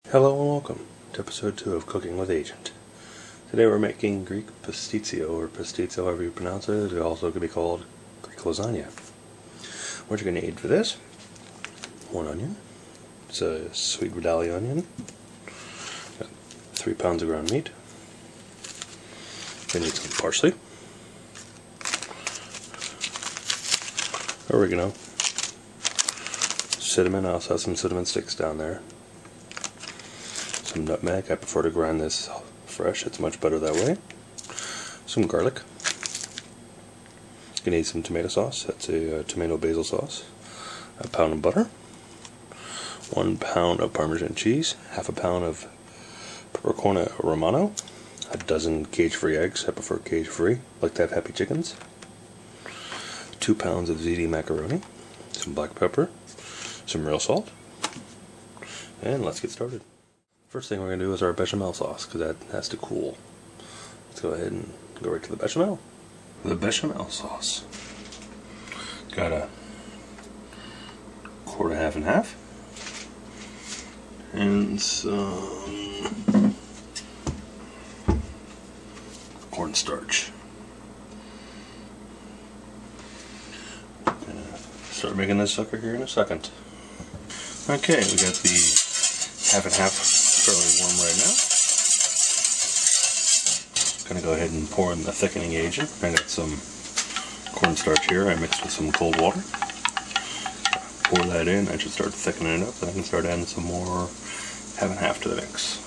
Hello and welcome to episode 2 of Cooking with Agent. Today we're making Greek pastitsio, or pastitsio however you pronounce it. It also could be called Greek lasagna. What you're going to need for this: 1 onion, it's a sweet Vidalia onion, 3 pounds of ground meat, you need some parsley, oregano, cinnamon. I also have some cinnamon sticks down there. Some nutmeg. I prefer to grind this fresh, it's much better that way. Some garlic. You need some tomato sauce, that's a tomato basil sauce. A pound of butter. 1 pound of Parmesan cheese. Half a pound of peppercorn romano. A dozen cage-free eggs, I prefer cage-free, like to have happy chickens. 2 pounds of ziti macaroni. Some black pepper. Some real salt. And let's get started. First thing we're going to do is our bechamel sauce, because that has to cool. Let's go ahead and go right to the bechamel. The bechamel sauce. Got a quarter, half and half. And some cornstarch. Start making this sucker here in a second. Okay, we got the half and half fairly warm right now. Gonna go ahead and pour in the thickening agent. I got some cornstarch here I mixed with some cold water. Pour that in, I should start thickening it up, then I can start adding some more half and half to the mix.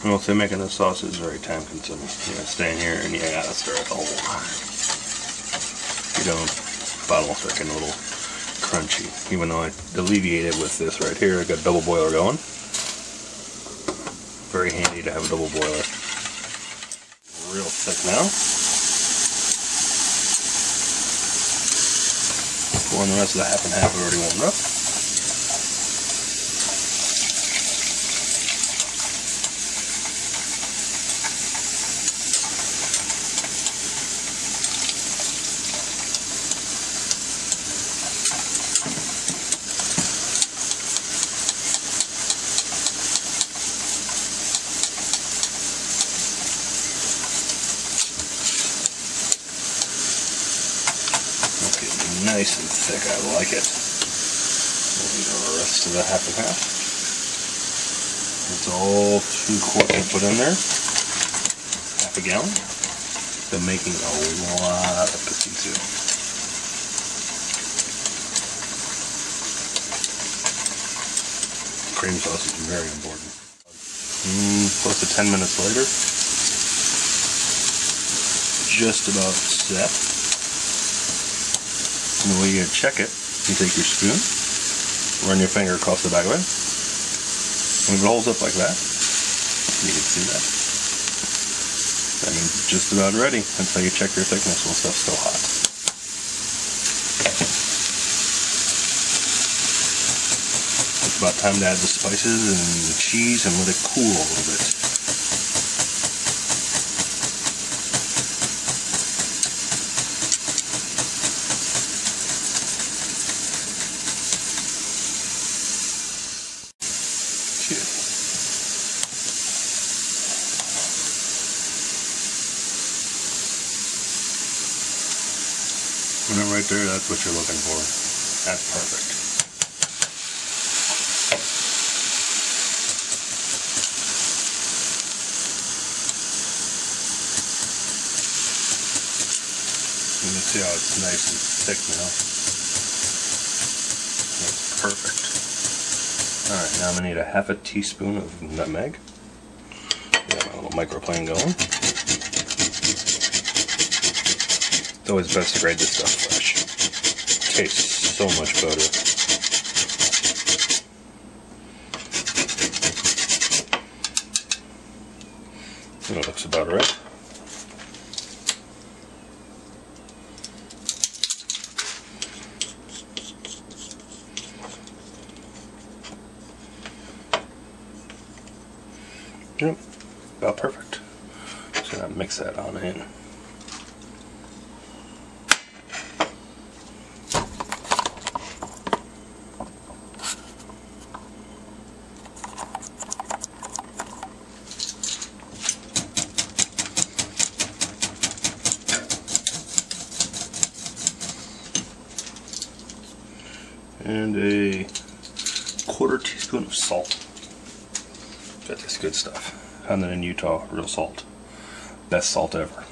I will say making this sauce is very time consuming. You gotta stay in here and you gotta stir it the whole time. If you don't, the bottle will start getting a little crunchy. Even though I alleviated with this right here, I got a double boiler going. Very handy to have a double boiler. Real thick now. Pour in the rest of the half and half already warmed up. Nice and thick, I like it. We'll do the rest of the half and half. It's all 2 quarts I put in there. Half a gallon. Been making a lot of pastitsio. Cream sauce is very important. Close to 10 minutes later. Just about set. And the way you check it, you take your spoon, run your finger across the back of it, and if it holds up like that, you can see that. That means it's just about ready. That's how you check your thickness when stuff's still hot. It's about time to add the spices and the cheese and let it cool a little bit. And then right there, that's what you're looking for. That's perfect. You can see how it's nice and thick now. That's perfect. Alright, now I'm going to need a half a teaspoon of nutmeg. Got my little microplane going. It's always best to grate this stuff fresh. It tastes so much better. That looks about right. Yep, about perfect. Just gonna mix that on in. And a 1/4 teaspoon of salt. Got this good stuff. Found it in Utah, real salt. Best salt ever.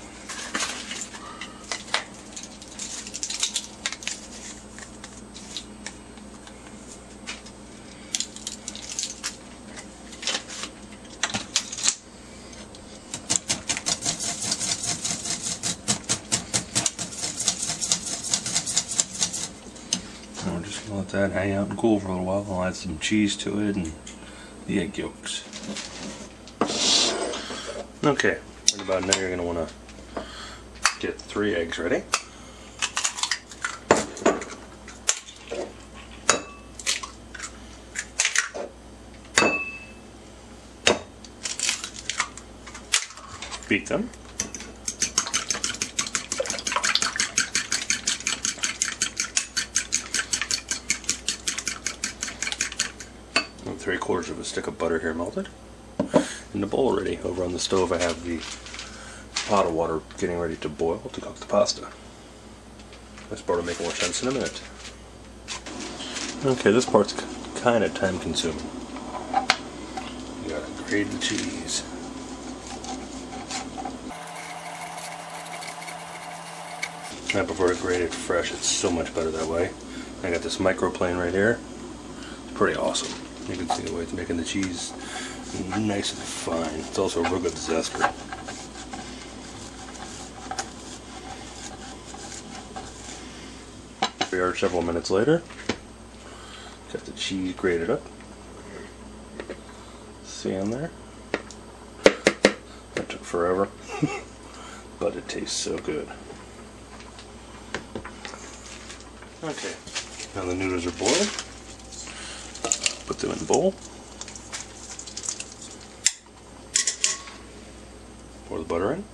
And we're just gonna let that hang out and cool for a little while. I'll add some cheese to it and the egg yolks. Okay, right about now you're going to want to get 3 eggs ready. Beat them. And 3/4 of a stick of butter here melted. In the bowl already. Over on the stove I have the pot of water getting ready to boil to cook the pasta. This part will make more sense in a minute. Okay, this part's kind of time consuming. You gotta grate the cheese. I prefer to grate it fresh, it's so much better that way. I got this microplane right here. It's pretty awesome. You can see the way it's making the cheese nice and fine. It's also a real good zester. We are several minutes later. Got the cheese grated up. See on there? That took forever, but it tastes so good. Okay, now the noodles are boiled. Put them in the bowl. Pour the butter in.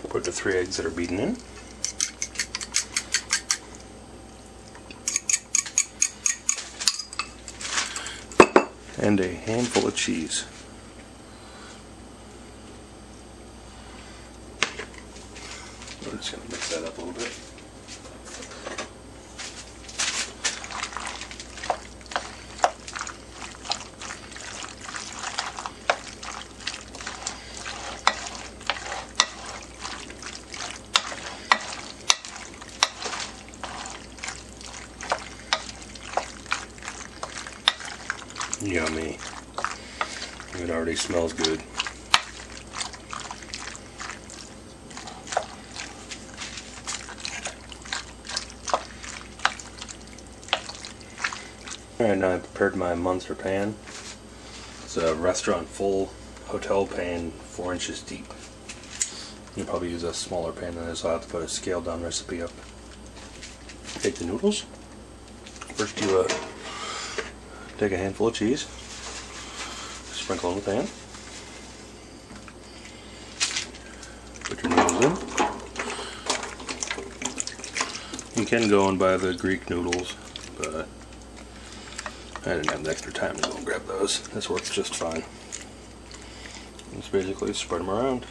Put the 3 eggs that are beaten in. And a handful of cheese. We're just going to mix that up a little bit. Yummy. It already smells good. Alright, now I prepared my monster pan. It's a restaurant full hotel pan, 4 inches deep. You'll probably use a smaller pan than this, so I'll have to put a scaled down recipe up. Take the noodles. First you take a handful of cheese, sprinkle in the pan, put your noodles in. You can go and buy the Greek noodles, but I didn't have the extra time to go and grab those. This works just fine. Just basically spread them around.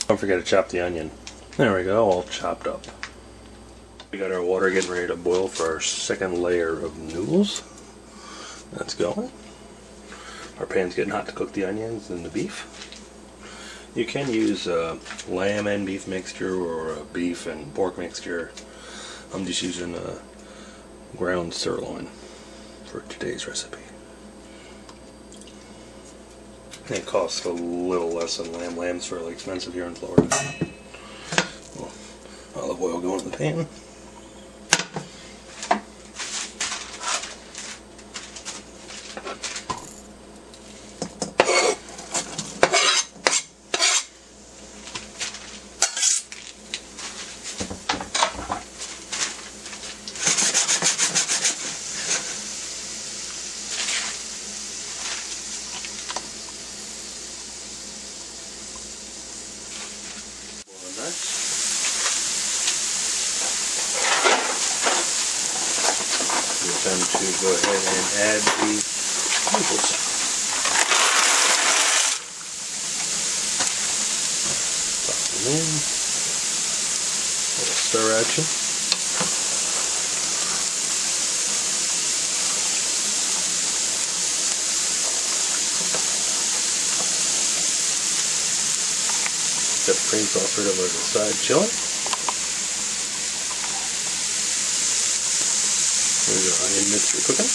Don't forget to chop the onion. There we go, all chopped up. We got our water getting ready to boil for our second layer of noodles. That's going. Our pan's getting hot to cook the onions and the beef. You can use lamb and beef mixture or a beef and pork mixture. I'm just using ground sirloin for today's recipe. It costs a little less than lamb. Lamb's fairly expensive here in Florida. of oil going in the pan. It's time to go ahead and add the noodles. Toss them in. A little stir action. Got the cream sauce right over to the side chilling. There's our onion mixture cooking.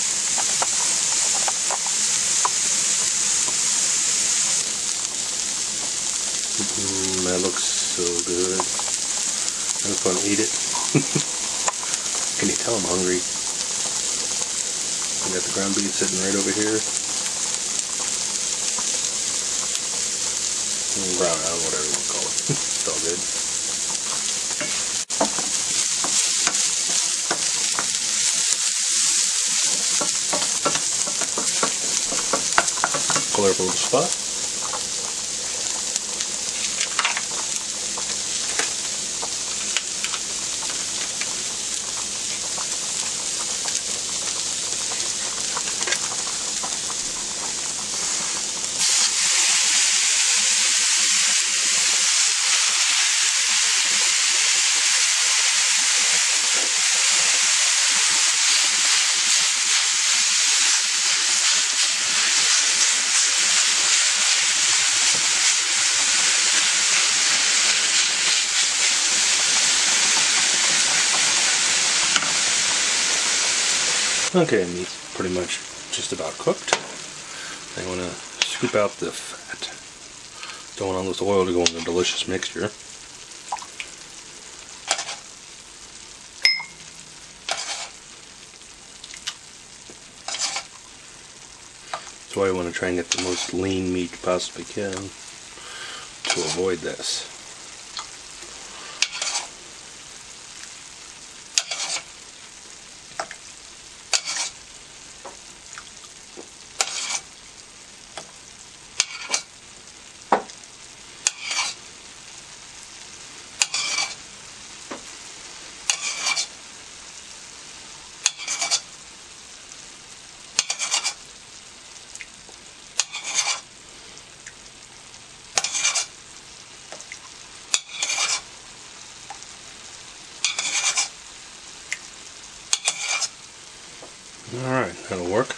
That looks so good. I'm just going to eat it. Can you tell I'm hungry? I got the ground beef sitting right over here. Brown out, whatever you want to call it. It's all good. Colorful spot. Okay, meat's pretty much just about cooked. I want to scoop out the fat. Don't want all this oil to go in the delicious mixture. That's why I want to try and get the most lean meat you possibly can to avoid this. Alright, that'll work.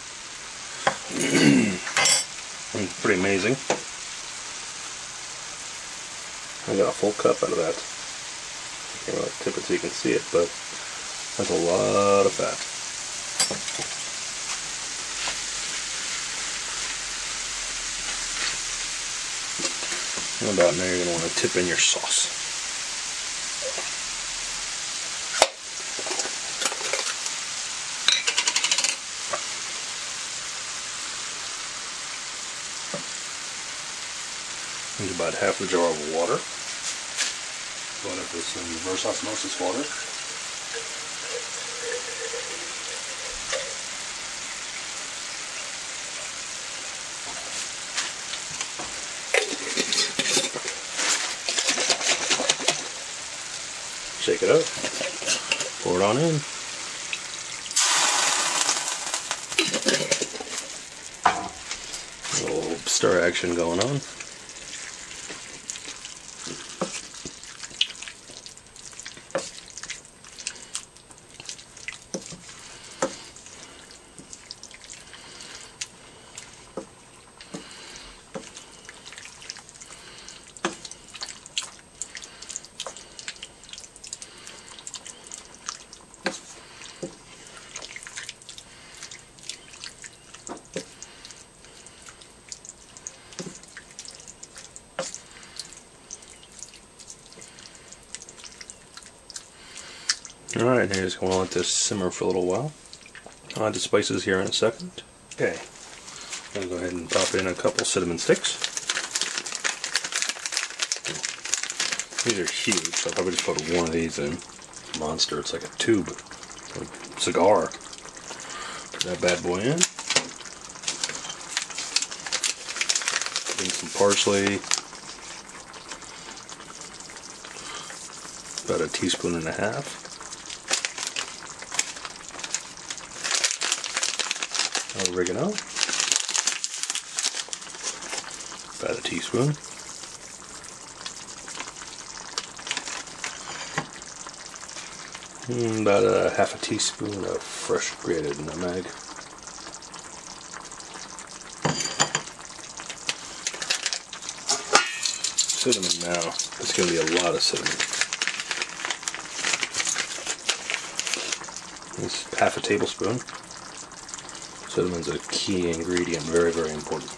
Pretty amazing. I got a full cup out of that. I can't really tip it so you can see it, but that's a lot of fat. And about now you're going to want to tip in your sauce. Into about half a jar of water. Going up with some reverse osmosis water. Shake it up. Pour it on in. A little stir action going on. Alright, now just going to let this simmer for a little while. I'll add the spices here in a second. Okay, I'm going to go ahead and pop in a couple cinnamon sticks. These are huge, so I'll probably just put one of these in. Monster, it's like a tube, like a cigar. Put that bad boy in. Put in some parsley. About a teaspoon and a half. Oregano. About a teaspoon. About a half a teaspoon of fresh grated nutmeg. Cinnamon now. It's going to be a lot of cinnamon. It's half a tablespoon. Cinnamon's a key ingredient, very, very important.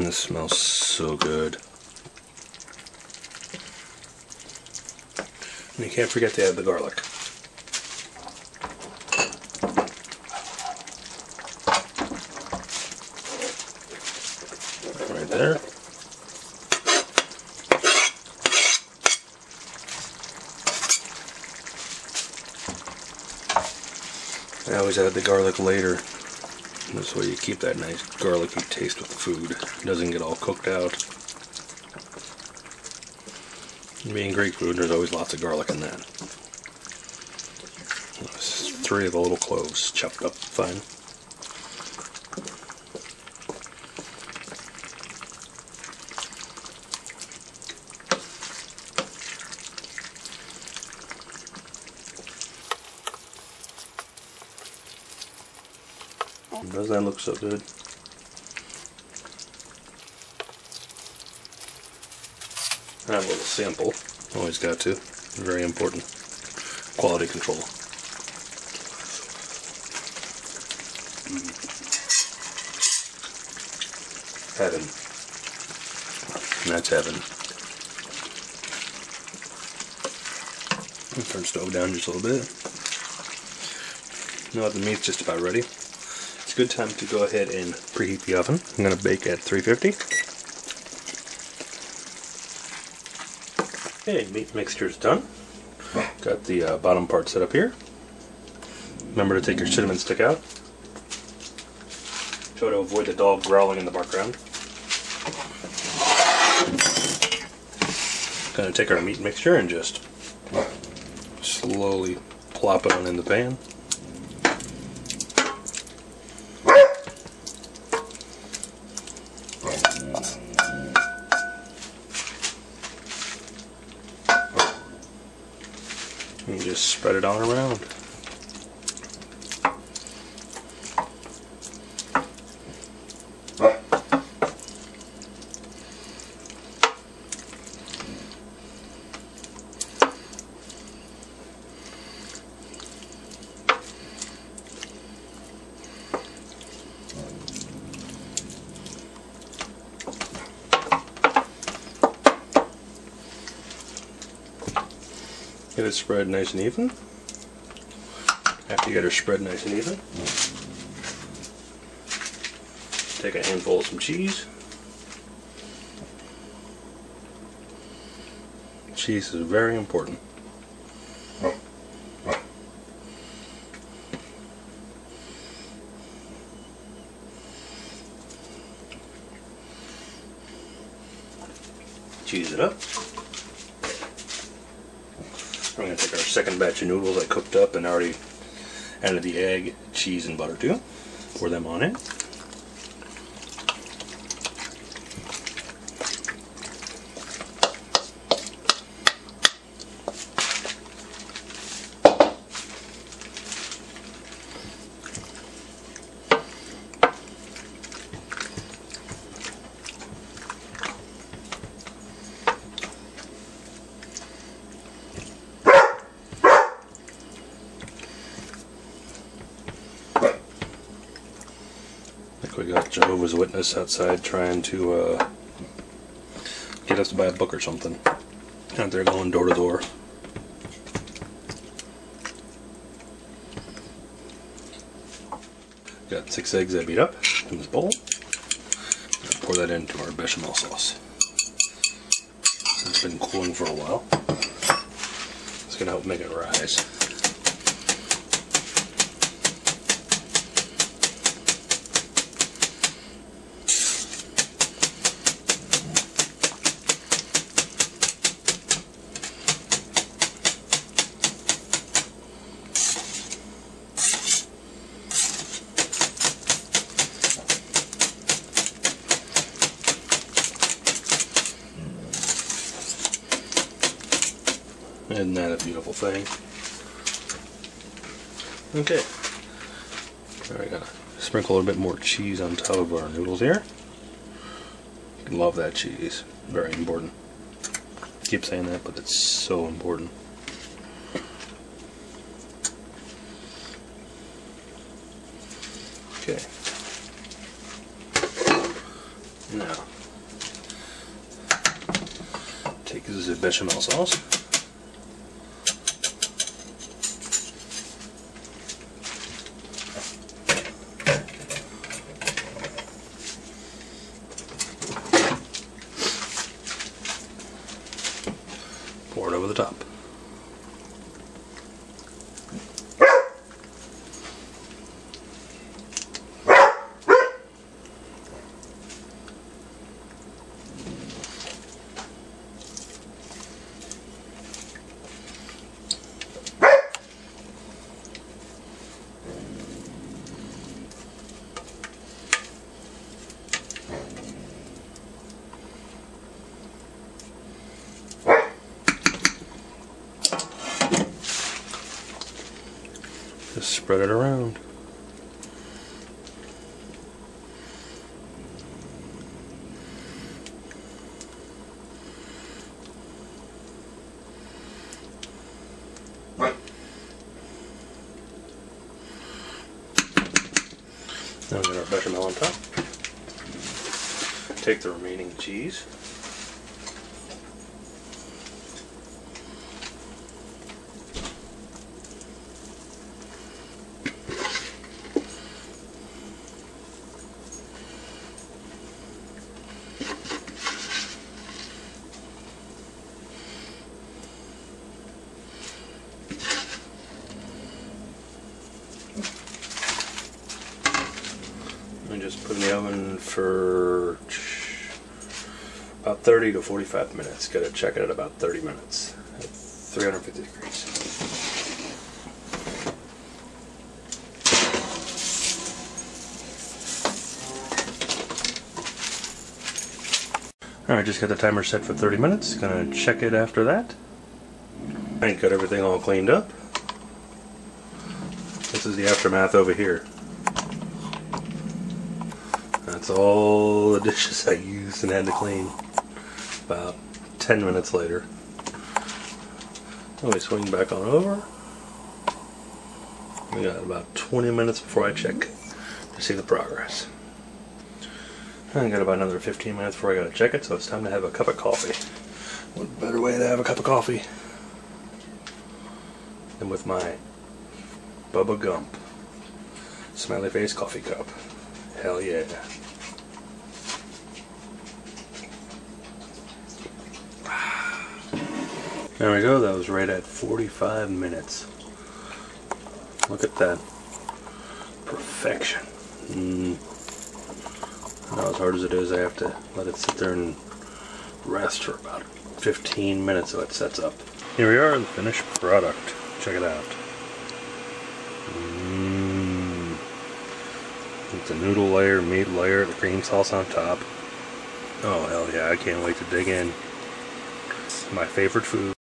This smells so good. And you can't forget to add the garlic. Right there. I always add the garlic later. This way you keep that nice garlicky taste with the food. It doesn't get all cooked out. Being Greek food, there's always lots of garlic in that. 3 of the little cloves chopped up fine. Doesn't that look so good? I have a little sample. Always got to. Very important. Quality control. Heaven. That's heaven. Turn the stove down just a little bit. Now the meat's just about ready. Good time to go ahead and preheat the oven. I'm going to bake at 350. Okay, meat mixture is done. Got the bottom part set up here. Remember to take your cinnamon stick out. Try to avoid the dog growling in the background. Going to take our meat mixture and just slowly plop it on in the pan. And just spread it all around. Get it spread nice and even. After you get it spread nice and even, take a handful of some cheese. Cheese is very important. Cheese it up. We're going to take our second batch of noodles I cooked up and already added the egg, cheese, and butter to. Pour them on in. We got Jehovah's Witness outside trying to get us to buy a book or something. Out there going door to door. Got 6 eggs I beat up in this bowl. Pour that into our bechamel sauce. It's been cooling for a while. It's going to help make it rise. Isn't that a beautiful thing? Okay. Alright, gotta sprinkle a little bit more cheese on top of our noodles here. Love that cheese. Very important. Keep saying that, but it's so important. Okay. Now, take this bechamel sauce. Pour it over the top. Just spread it around. Now we got our bechamel on top. Take the remaining cheese. And just put in the oven for about 30 to 45 minutes. Gotta check it at about 30 minutes at 350 degrees. Alright, just got the timer set for 30 minutes. Gonna check it after that. I got everything all cleaned up. This is the aftermath over here. That's all the dishes I used and had to clean. About 10 minutes later. Let me swing back on over. We got about 20 minutes before I check to see the progress. I got about another 15 minutes before I gotta check it, so it's time to have a cup of coffee. What better way to have a cup of coffee than with my Bubba Gump smiley face coffee cup. Hell yeah. There we go, that was right at 45 minutes. Look at that. Perfection. Now, as hard as it is, I have to let it sit there and rest for about 15 minutes so it sets up. Here we are, the finished product. Check it out. It's a noodle layer, meat layer, the cream sauce on top. Oh hell yeah, I can't wait to dig in. It's my favorite food.